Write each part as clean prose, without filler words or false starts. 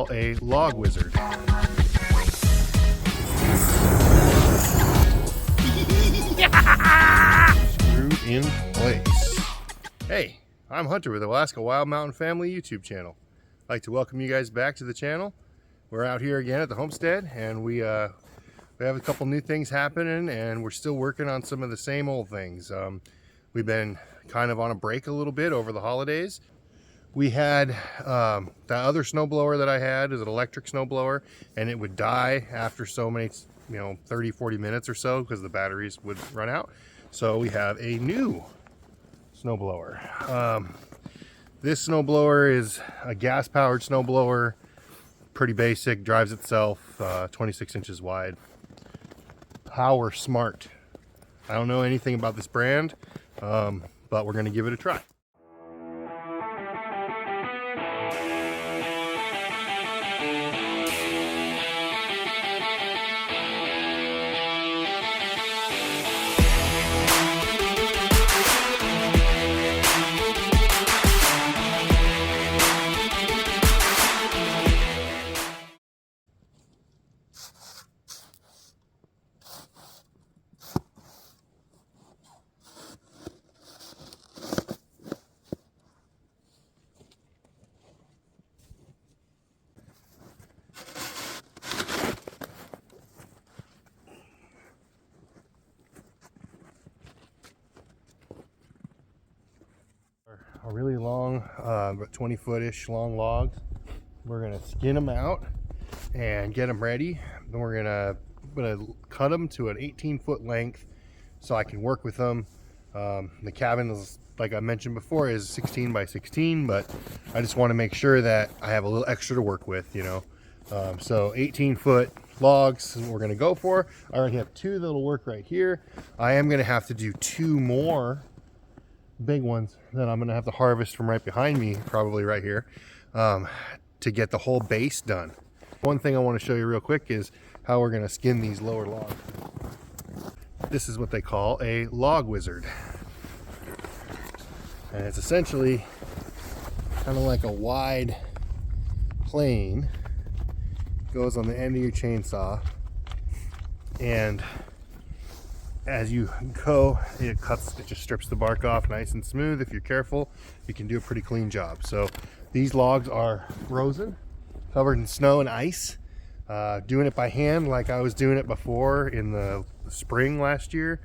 call a log wizard. Screwed in place. Hey, I'm Hunter with Alaska Wild Mountain Family YouTube channel. I'd like to welcome you guys back to the channel. We're out here again at the homestead, and we have a couple new things happening, and we're still working on some of the same old things. We've been kind of on a break a little bit over the holidays. We had the other snowblower that I had is an electric snowblower, and it would die after so many, 30, 40 minutes or so because the batteries would run out. So we have a new snowblower. This snowblower is a gas-powered snowblower, pretty basic, drives itself, 26 inches wide. Power Smart. I don't know anything about this brand, but we're going to give it a try. A really long, about 20-foot-ish long logs. We're gonna skin them out and get them ready. Then we're gonna cut them to an 18-foot length so I can work with them. The cabin is, like I mentioned before, is 16 by 16, but I just want to make sure that I have a little extra to work with, So 18-foot logs is what we're gonna go for. I already have two that'll work right here. I am gonna have to do two more big ones that I'm gonna have to harvest from right behind me, probably right here, to get the whole base done. One thing I want to show you real quick is how we're gonna skin these lower logs. This is what they call a log wizard, and it's essentially kind of like a wide plane. Goes on the end of your chainsaw, and as you go, it just strips the bark off nice and smooth. If you're careful, you can do a pretty clean job. So these logs are frozen, covered in snow and ice. Doing it by hand like I was doing it before in the spring last year,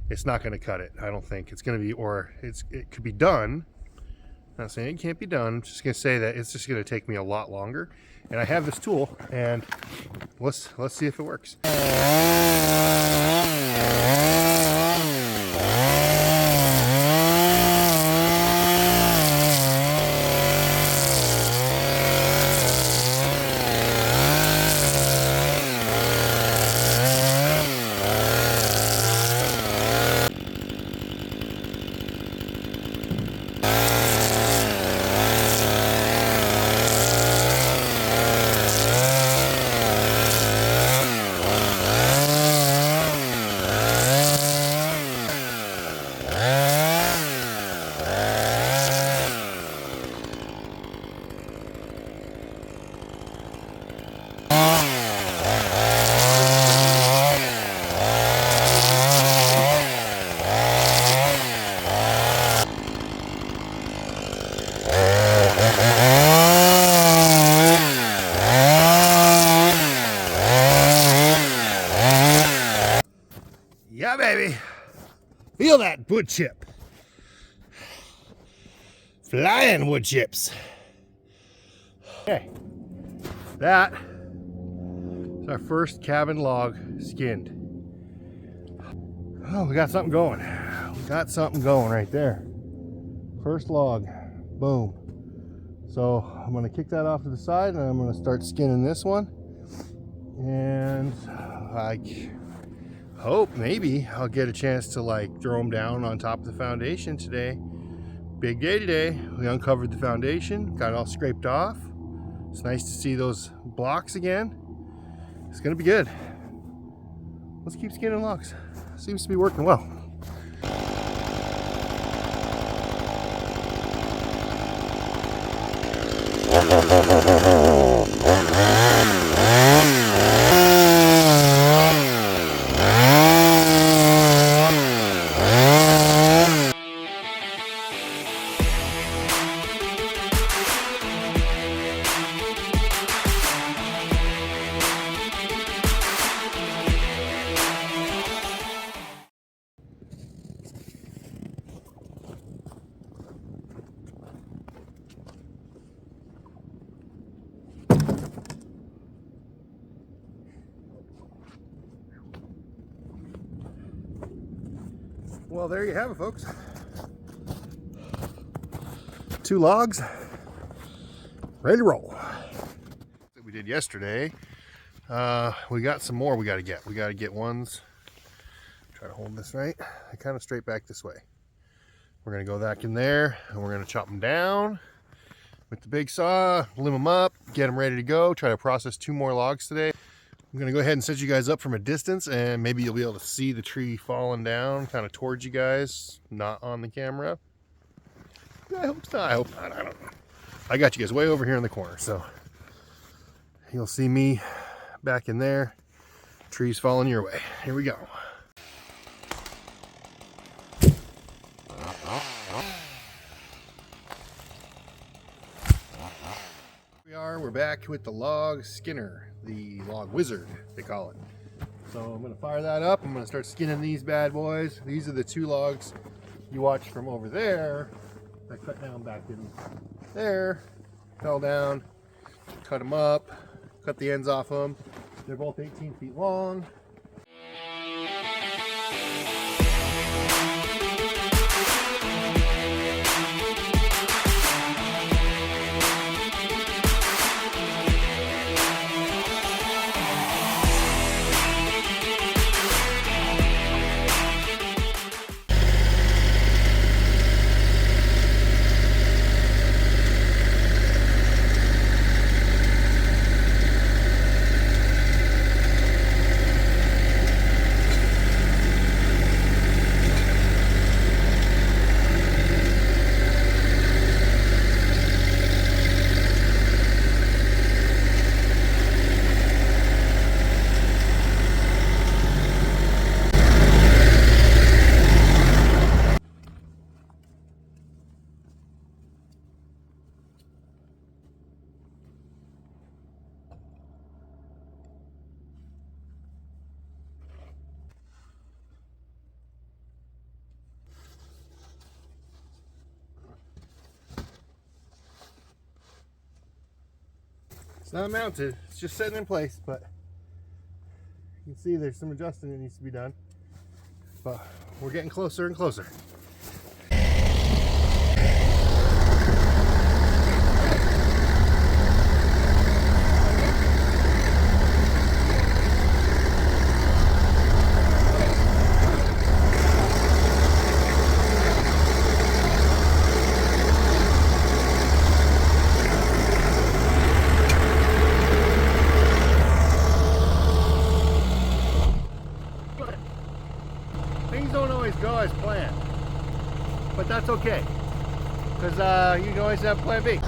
it's not going to cut it. I don't think it's going to be, or it could be done. I'm not saying it can't be done. I'm just going to say that it's just going to take me a lot longer. And I have this tool, and let's see if it works. Yeah, baby. Feel that wood chip. Flying wood chips. Okay. That is our first cabin log skinned. Oh, we got something going. We got something going right there. First log. Boom. So I'm going to kick that off to the side, and I'm going to start skinning this one. And I hope maybe I'll get a chance to throw them down on top of the foundation today. Big day today. We uncovered the foundation, got it all scraped off. It's nice to see those blocks again. It's gonna be good. Let's keep skinning logs. Seems to be working well. Well, there you have it, folks. 2 logs, ready to roll. That we did yesterday. We got some more we got to get. We got to get ones. Try to hold this right. Kind of straight back this way. We're going to go back in there and we're going to chop them down with the big saw, limb them up, get them ready to go. Try to process 2 more logs today. I'm going to go ahead and set you guys up from a distance, and maybe you'll be able to see the tree falling down kind of towards you guys, not on the camera. I hope not. I hope not. I don't know. I got you guys way over here in the corner, so you'll see me back in there. Trees falling your way. Here we go. We're back with the log skinner, the log wizard, they call it. So I'm going to fire that up. I'm going to start skinning these bad boys. These are the 2 logs you watched from over there. I cut down back in there, fell down, cut them up, cut the ends off them. They're both 18 feet long. It's not mounted, it's just sitting in place, but you can see there's some adjusting that needs to be done. But we're getting closer and closer. Things don't always go as planned, but that's okay, because you can always have plan B.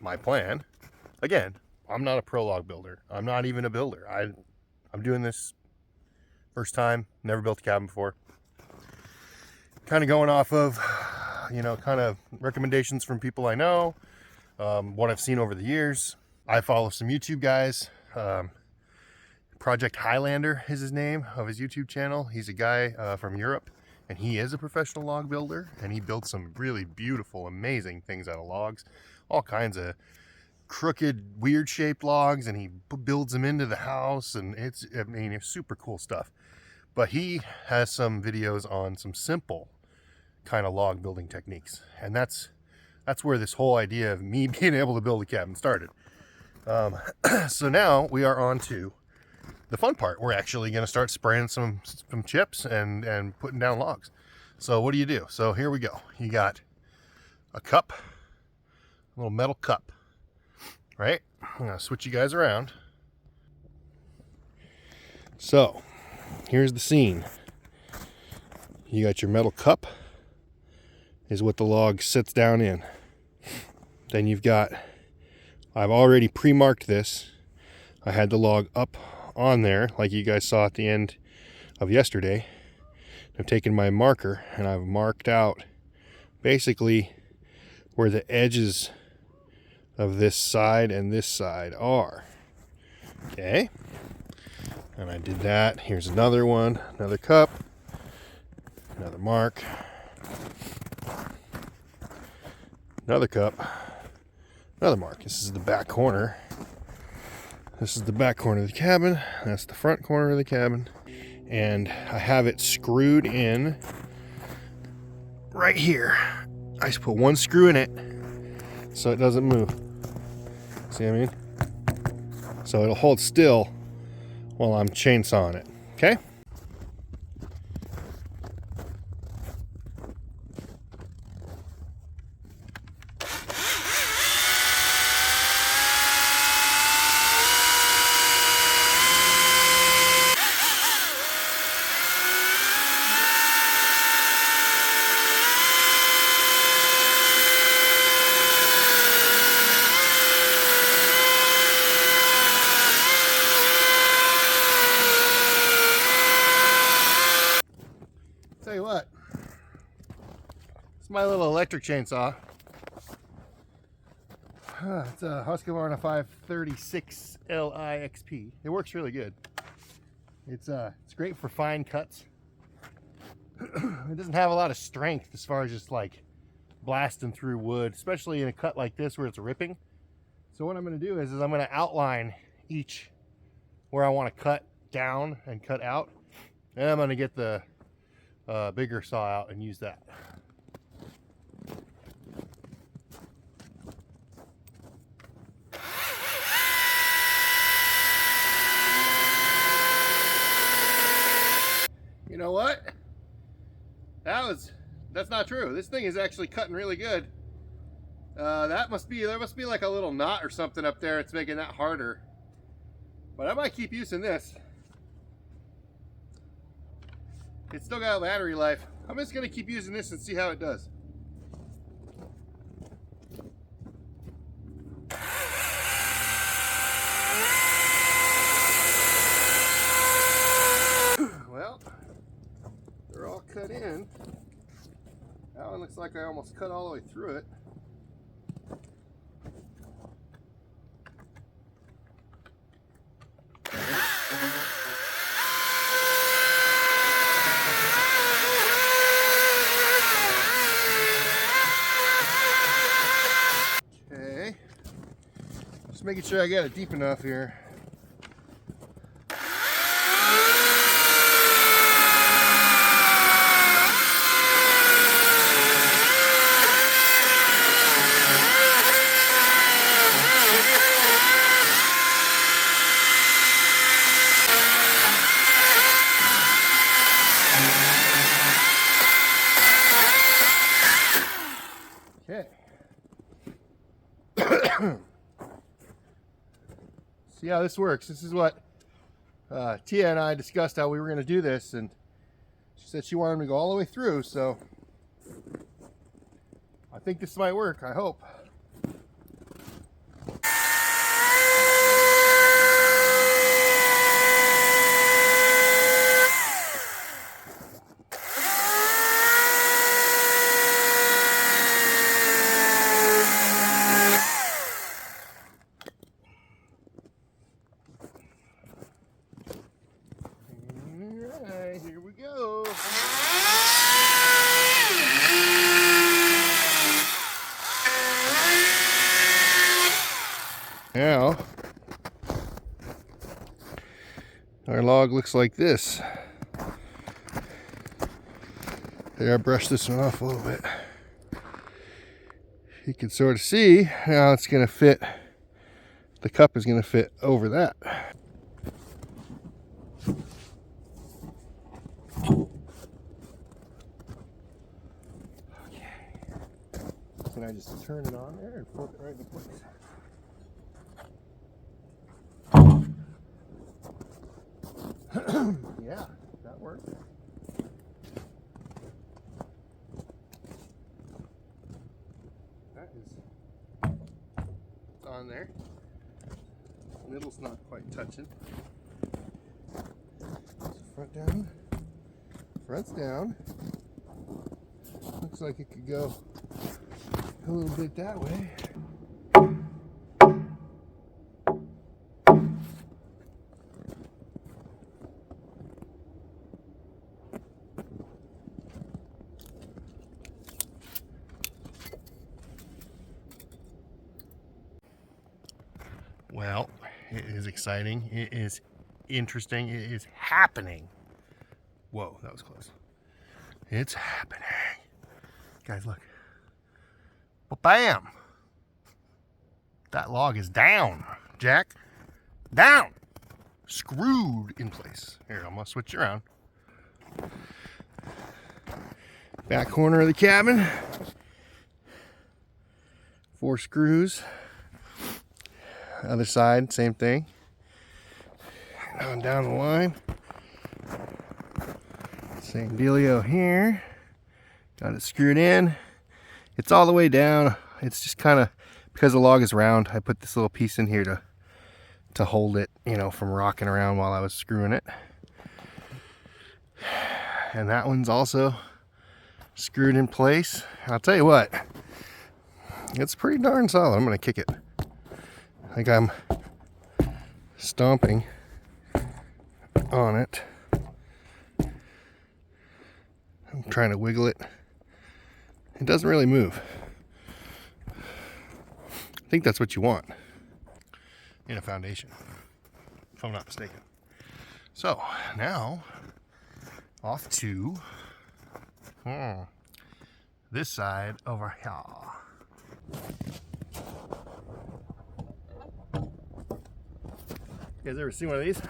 my plan, again, I'm not a pro log builder. I'm not even a builder. I'm doing this first time, never built a cabin before. Kind of going off of, you know, kind of recommendations from people I know, what I've seen over the years. I follow some YouTube guys. Project Highlander is his name of his YouTube channel. He's a guy from Europe, and he is a professional log builder, and he builds some really beautiful, amazing things out of logs. All kinds of crooked, weird shaped logs, and he builds them into the house, and it's super cool stuff. But he has some videos on some simple kind of log building techniques, and that's where this whole idea of me being able to build a cabin started. So now we are on to the fun part. We're actually going to start spraying some chips and putting down logs. So what do you do? So here we go. You got a cup, a little metal cup, right? I'm going to switch you guys around. So here's the scene. You got your metal cup, is what the log sits down in. Then you've got, I've already pre-marked this. I had the log up on there like you guys saw at the end of yesterday. I've taken my marker and I've marked out basically where the edges of this side and this side are. Okay, and I did that. Here's another one, another cup, another mark, another cup, another mark. This is the back corner. This is the back corner of the cabin. That's the front corner of the cabin. And I have it screwed in right here. I just put one screw in it so it doesn't move. See what I mean? So it'll hold still while I'm chainsawing it. Okay? Tell you what, it's my little electric chainsaw. It's a Husqvarna 536 LI-XP. It works really good. It's great for fine cuts. It doesn't have a lot of strength as far as just like blasting through wood, especially in a cut like this where it's ripping. So what I'm going to do is I'm going to outline each where I want to cut down and cut out, and I'm going to get the bigger saw out and use that. You know what? That's not true. This thing is actually cutting really good. There must be like a little knot or something up there. It's making that harder. But I might keep using this. It's still got battery life. I'm just gonna keep using this and see how it does. Well, they're all cut in. That one looks like I almost cut all the way through it. Making sure I got it deep enough here. Okay. See how this works. This is what Tia and I discussed how we were going to do this, and she said she wanted me to go all the way through, so I think this might work. I hope. Now, our log looks like this. There, I brushed this one off a little bit. You can sort of see how it's going to fit. The cup is going to fit over that. Okay. Can I just turn it on there and flip it right into place? Yeah, that works. That is on there. Middle's not quite touching. Front down. Front's down. Looks like it could go a little bit that way. Well, it is exciting. It is interesting. It is happening. Whoa, that was close. It's happening. Guys, look. Bam! That log is down, Jack. Down! Screwed in place. Here, I'm going to switch it around. Back corner of the cabin. 4 screws. Other side, same thing. On down the line. Same dealio here. Got it screwed in. It's all the way down. It's just kind of, because the log is round, I put this little piece in here to hold it, you know, from rocking around while I was screwing it. And that one's also screwed in place. I'll tell you what, it's pretty darn solid. I'm gonna kick it. I think I'm stomping on it. I'm trying to wiggle it. It doesn't really move. I think that's what you want in a foundation, if I'm not mistaken. So now off to this side over here. You guys ever seen one of these?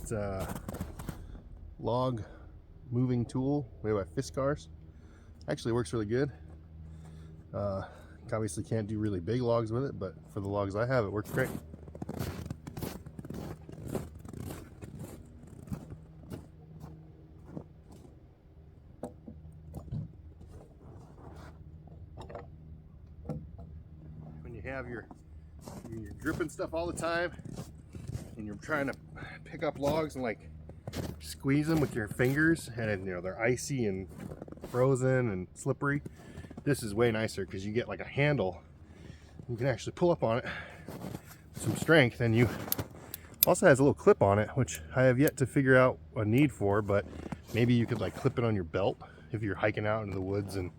It's a log moving tool made by FASSounds. Actually works really good. Obviously can't do really big logs with it, but for the logs I have, it works great. When you have you're gripping stuff all the time and you're trying to pick up logs and like squeeze them with your fingers, and you know they're icy and frozen and slippery, this is way nicer because you get like a handle. You can actually pull up on it with some strength, and you also has a little clip on it, which I have yet to figure out a need for, but maybe you could like clip it on your belt if you're hiking out into the woods and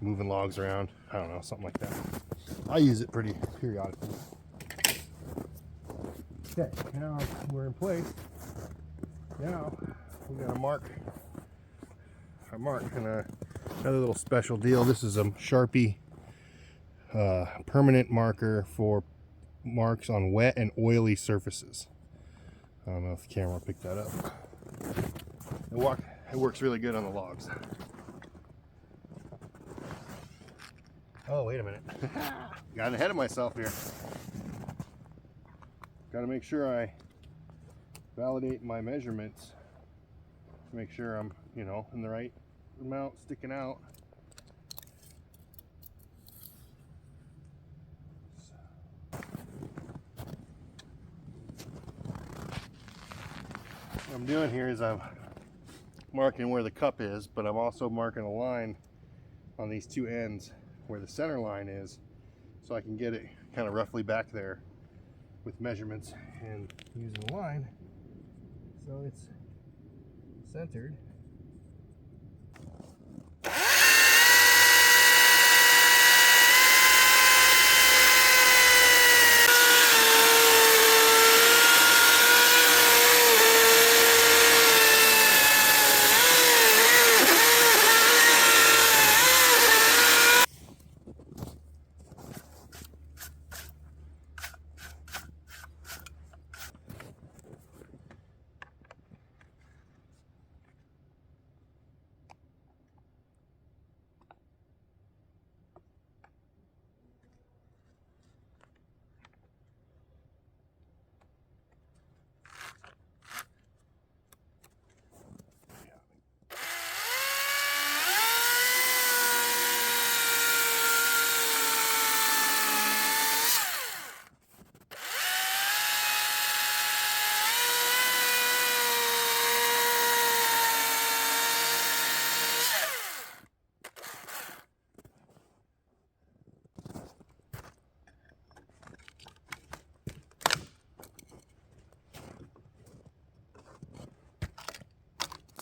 moving logs around. I don't know, something like that. I use it pretty periodically. Okay, now we're in place. Now we got a mark and another little special deal. This is a Sharpie permanent marker for marks on wet and oily surfaces. I don't know if the camera picked that up. It works really good on the logs. Oh, wait a minute. Got ahead of myself here. Got to make sure I validate my measurements to make sure I'm, you know, in the right amount sticking out. What I'm doing here is I'm marking where the cup is, but I'm also marking a line on these two ends where the center line is, so I can get it kind of roughly back there with measurements and using the line so it's centered.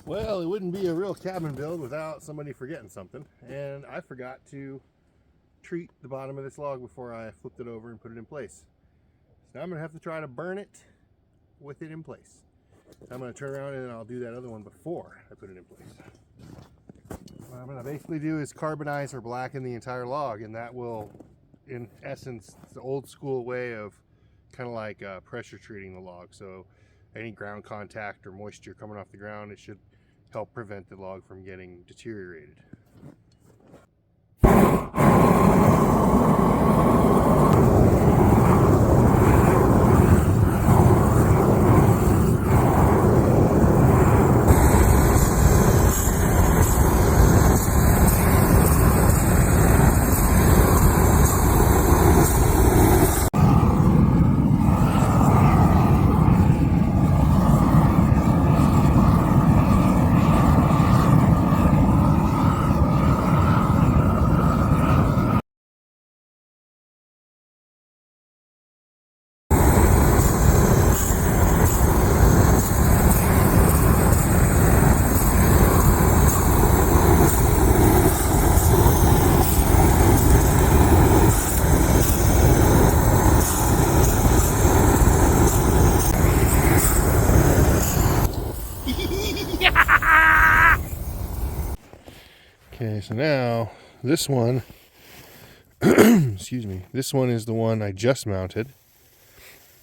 Well, it wouldn't be a real cabin build without somebody forgetting something, and I forgot to treat the bottom of this log before I flipped it over and put it in place. So now I'm gonna have to try to burn it with it in place. I'm gonna turn around and then I'll do that other one before I put it in place. What I'm gonna basically do is carbonize or blacken the entire log, and that will, in essence, it's the old school way of kind of like pressure treating the log. So any ground contact or moisture coming off the ground, it should help prevent the log from getting deteriorated. Okay, so now this one, excuse me, this one is the one I just mounted.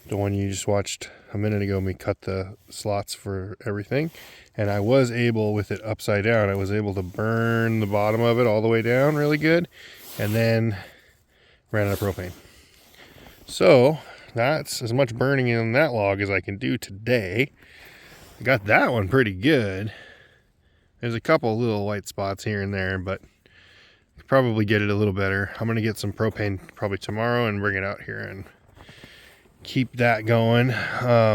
The one you just watched a minute ago, me cut the slots for everything. And I was able, with it upside down, I was able to burn the bottom of it all the way down really good. And then ran out of propane. So that's as much burning in that log as I can do today. I got that one pretty good. There's a couple little white spots here and there, but could probably get it a little better. I'm gonna get some propane probably tomorrow and bring it out here and keep that going.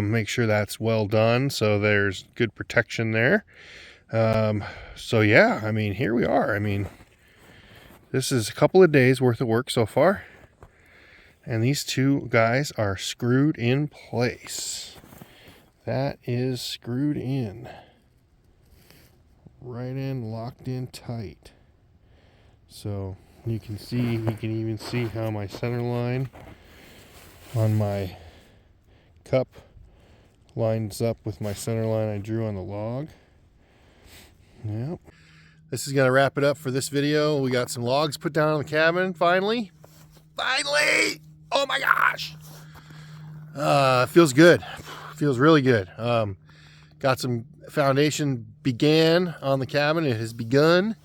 Make sure that's well done so there's good protection there. So yeah, I mean, here we are. I mean, this is a couple of days worth of work so far. And these two guys are screwed in place. That is screwed in. Right in, locked in tight. So you can even see how my center line on my cup lines up with my center line I drew on the log. Yep. This is gonna wrap it up for this video. We got some logs put down on the cabin finally. Finally! Oh my gosh! Feels good. Feels really good. Got some foundation began on the cabin. It has begun,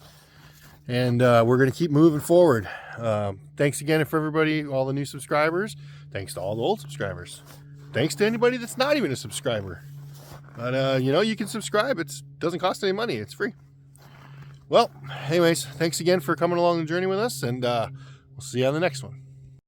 and we're going to keep moving forward. Thanks again for everybody, all the new subscribers. Thanks to all the old subscribers. Thanks to anybody that's not even a subscriber. But you know, you can subscribe. It doesn't cost any money. It's free. Well, anyways, thanks again for coming along the journey with us, and we'll see you on the next one.